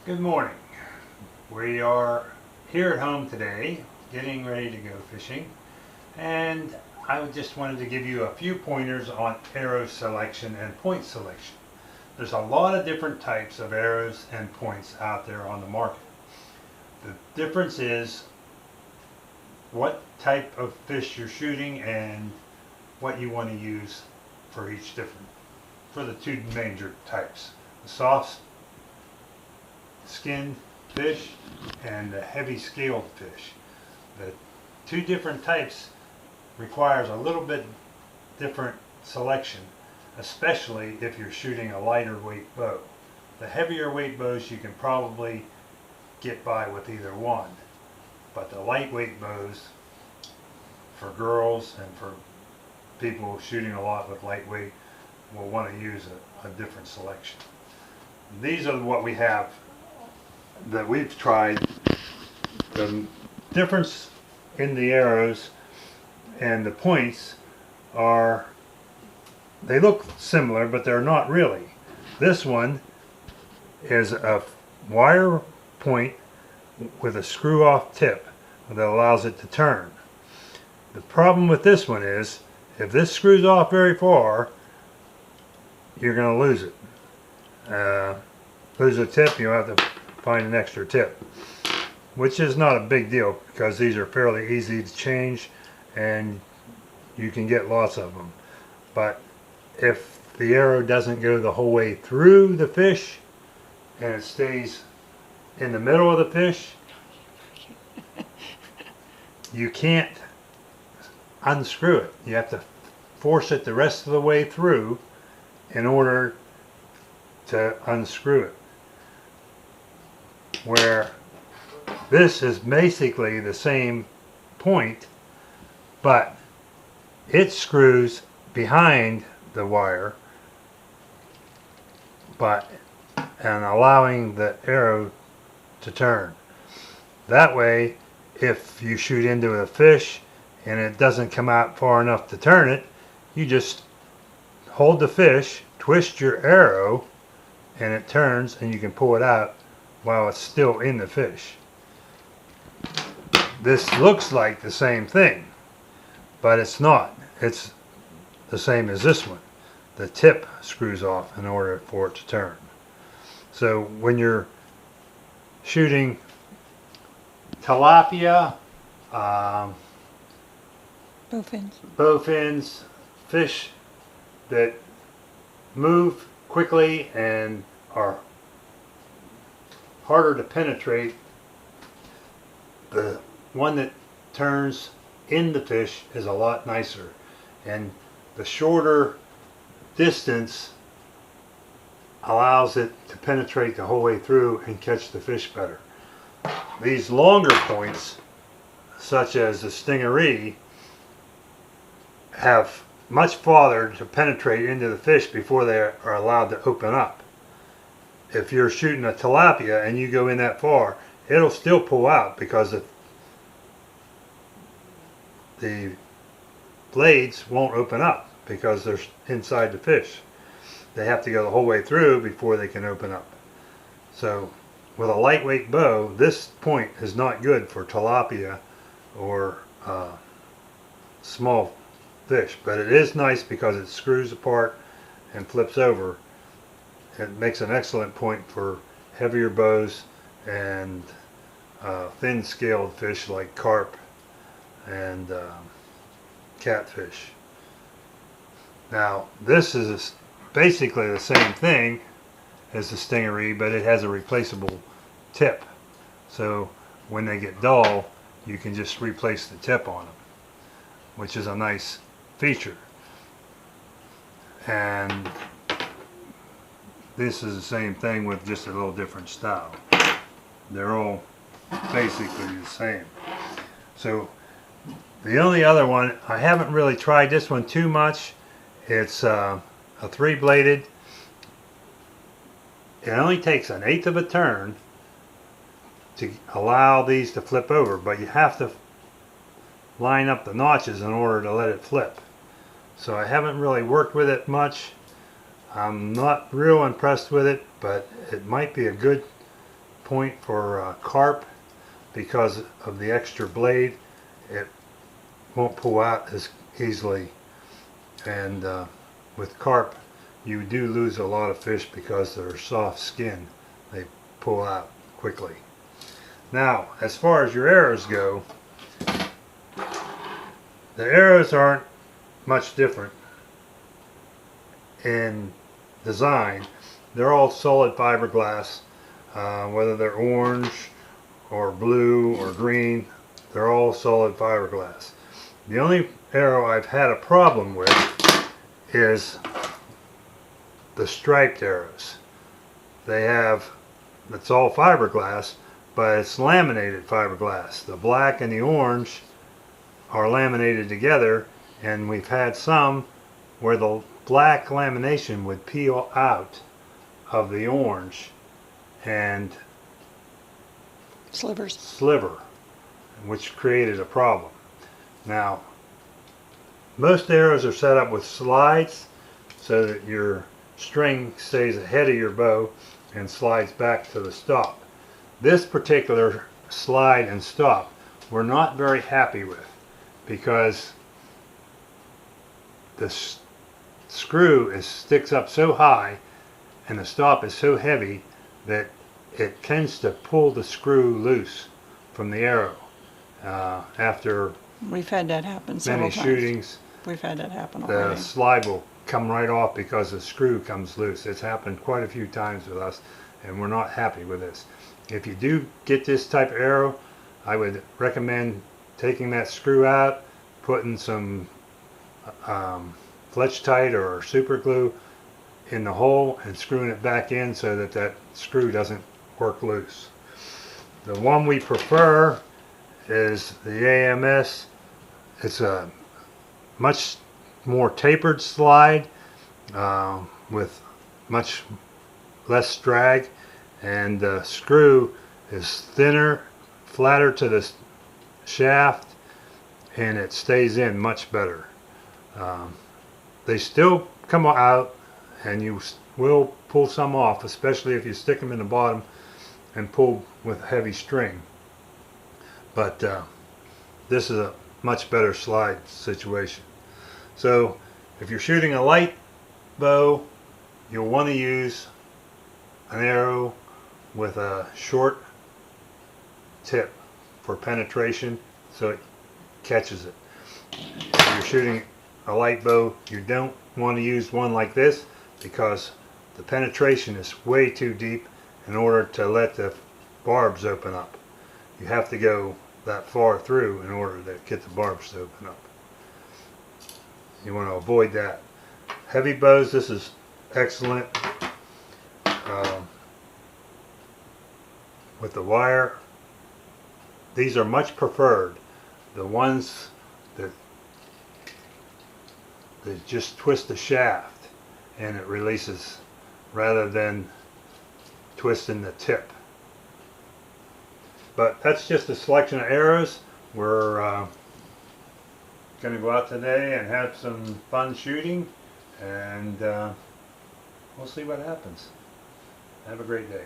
Good morning. We are here at home today getting ready to go fishing, and I just wanted to give you a few pointers on arrow selection and point selection. There's a lot of different types of arrows and points out there on the market. The difference is what type of fish you're shooting and what you want to use for the two major types. The soft skinned fish and the heavy scaled fish. The two different types requires a little bit different selection, especially if you're shooting a lighter weight bow. The heavier weight bows you can probably get by with either one, but the lightweight bows for girls and for people shooting a lot with lightweight will want to use a different selection. These are what we have that we've tried. The difference in the arrows and the points are, they look similar, but they're not really. This one is a wire point with a screw off tip that allows it to turn. The problem with this one is if this screws off very far, you're going to lose it. Lose a tip, you'll have to find an extra tip, which is not a big deal because these are fairly easy to change and you can get lots of them. But if the arrow doesn't go the whole way through the fish and it stays in the middle of the fish, you can't unscrew it. You have to force it the rest of the way through in order to unscrew it. Where this is basically the same point, but it screws behind the wire, and allowing the arrow to turn. That way, if you shoot into a fish and it doesn't come out far enough to turn it, you just hold the fish, twist your arrow, and it turns and you can pull it out while it's still in the fish. This looks like the same thing, but it's not. It's the same as this one. The tip screws off in order for it to turn. So when you're shooting tilapia, bowfins, fish that move quickly and are harder to penetrate, the one that turns in the fish is a lot nicer, and the shorter distance allows it to penetrate the whole way through and catch the fish better. These longer points, such as the stingaree, have much farther to penetrate into the fish before they are allowed to open up. If you're shooting a tilapia and you go in that far, it'll still pull out because the blades won't open up because they're inside the fish. They have to go the whole way through before they can open up. So with a lightweight bow, this point is not good for tilapia or small fish, but it is nice because it screws apart and flips over. It makes an excellent point for heavier bows and thin scaled fish like carp and catfish. Now this is basically the same thing as the stingaree, but it has a replaceable tip. So when they get dull, you can just replace the tip on them, which is a nice feature. And this is the same thing with just a little different style. They're all basically the same. So the only other one, I haven't really tried this one too much. It's a 3-bladed. It only takes 1/8 of a turn to allow these to flip over, but you have to line up the notches in order to let it flip. So I haven't really worked with it much. I'm not real impressed with it, but it might be a good point for carp, because of the extra blade, it won't pull out as easily. And with carp, you do lose a lot of fish because they're soft skin. They pull out quickly. Now, as far as your arrows go, the arrows aren't much different in design. They're all solid fiberglass, whether they're orange or blue or green, they're all solid fiberglass. The only arrow I've had a problem with is the striped arrows. It's all fiberglass, but it's laminated fiberglass. The black and the orange are laminated together, and we've had some where the black lamination would peel out of the orange and sliver, which created a problem. Now, most arrows are set up with slides so that your string stays ahead of your bow and slides back to the stop. This particular slide and stop we're not very happy with, because the screw sticks up so high and the stop is so heavy that it tends to pull the screw loose from the arrow. After we've had that happen several many times. shootings, we've had that happen already. The slide will come right off because the screw comes loose. It's happened quite a few times with us, and we're not happy with this. If you do get this type of arrow, I would recommend taking that screw out, putting some Fletch-Tite or super glue in the hole and screwing it back in so that that screw doesn't work loose. The one we prefer is the AMS. It's a much more tapered slide with much less drag, and the screw is thinner, flatter to the shaft, and it stays in much better. They still come out, and you will pull some off, especially if you stick them in the bottom and pull with heavy string. But this is a much better slide situation. So if you're shooting a light bow, you'll want to use an arrow with a short tip for penetration so it catches it. If you're shooting a light bow, you don't want to use one like this, because the penetration is way too deep in order to let the barbs open up. You have to go that far through in order to get the barbs to open up. You want to avoid that. Heavy bows, this is excellent. With the wire, these are much preferred. The ones that just twist the shaft and it releases, rather than twisting the tip. But that's just a selection of arrows. We're going to go out today and have some fun shooting, and we'll see what happens. Have a great day.